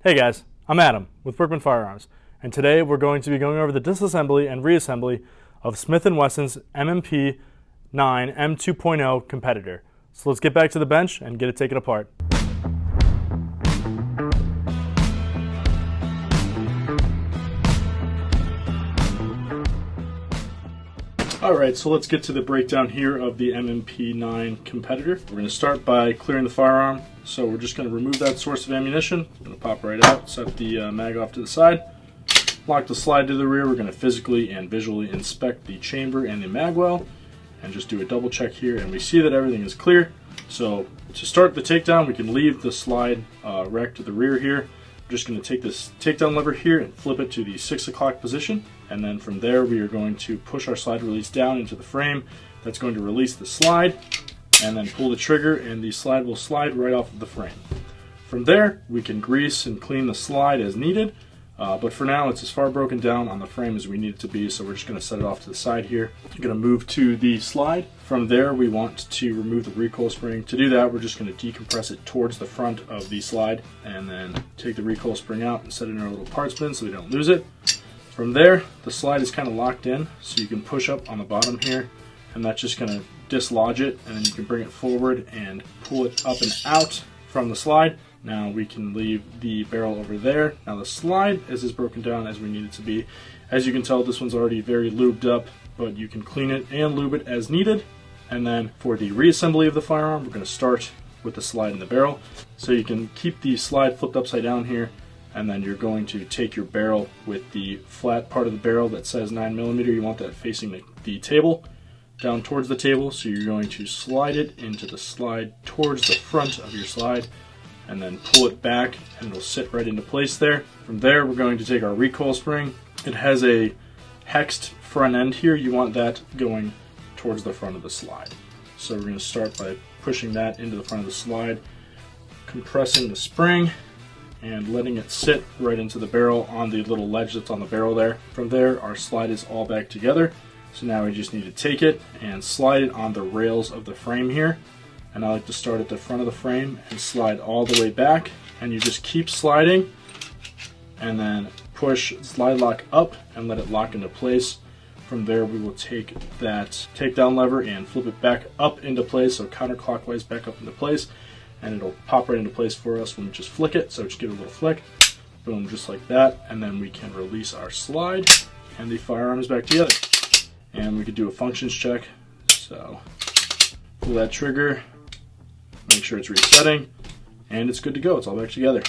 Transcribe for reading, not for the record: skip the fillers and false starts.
Hey guys, I'm Adam with Workman Firearms, and today we're going to be going over the disassembly and reassembly of Smith Wesson's M&P9 M2.0 Competitor. So let's get back to the bench and get it taken apart. Alright, so let's get to the breakdown here of the M&P9 Competitor. We're going to start by clearing the firearm. So we're just going to remove that source of ammunition. We're going to pop right out, set the mag off to the side, lock the slide to the rear. We're going to physically and visually inspect the chamber and the mag well, and just do a double check here, and we see that everything is clear. So to start the takedown, we can leave the slide rack to the rear here. I'm just going to take this takedown lever here and flip it to the 6 o'clock position, and then from there we are going to push our slide release down into the frame. That's going to release the slide, and then pull the trigger, and the slide will slide right off of the frame. From there, we can grease and clean the slide as needed, but for now it's as far broken down on the frame as we need it to be, so we're just going to set it off to the side here. I'm going to move to the slide. From there, we want to remove the recoil spring. To do that, we're just going to decompress it towards the front of the slide, and then take the recoil spring out and set it in our little parts bin so we don't lose it. From there, the slide is kind of locked in, so you can push up on the bottom here, and that's just going to dislodge it, and then you can bring it forward and pull it up and out from the slide. Now we can leave the barrel over there. Now the slide is as broken down as we need it to be. As you can tell, this one's already very lubed up, but you can clean it and lube it as needed. And then for the reassembly of the firearm, we're going to start with the slide and the barrel. So you can keep the slide flipped upside down here, and then you're going to take your barrel with the flat part of the barrel that says 9mm. You want that facing the table, down towards the table. So you're going to slide it into the slide towards the front of your slide, and then pull it back, and it'll sit right into place there. From there, we're going to take our recoil spring. It has a hexed front end here. You want that going towards the front of the slide. So we're going to start by pushing that into the front of the slide, compressing the spring, and letting it sit right into the barrel on the little ledge that's on the barrel there. From there, our slide is all back together. So now we just need to take it and slide it on the rails of the frame here. And I like to start at the front of the frame and slide all the way back. And you just keep sliding, and then push slide lock up and let it lock into place. From there, we will take that takedown lever and flip it back up into place, so counterclockwise back up into place. And it'll pop right into place for us when we just flick it. So just give it a little flick, boom, just like that. And then we can release our slide, and the firearm is back together. And we could do a functions check. So pull that trigger, make sure it's resetting, and it's good to go. It's all back together.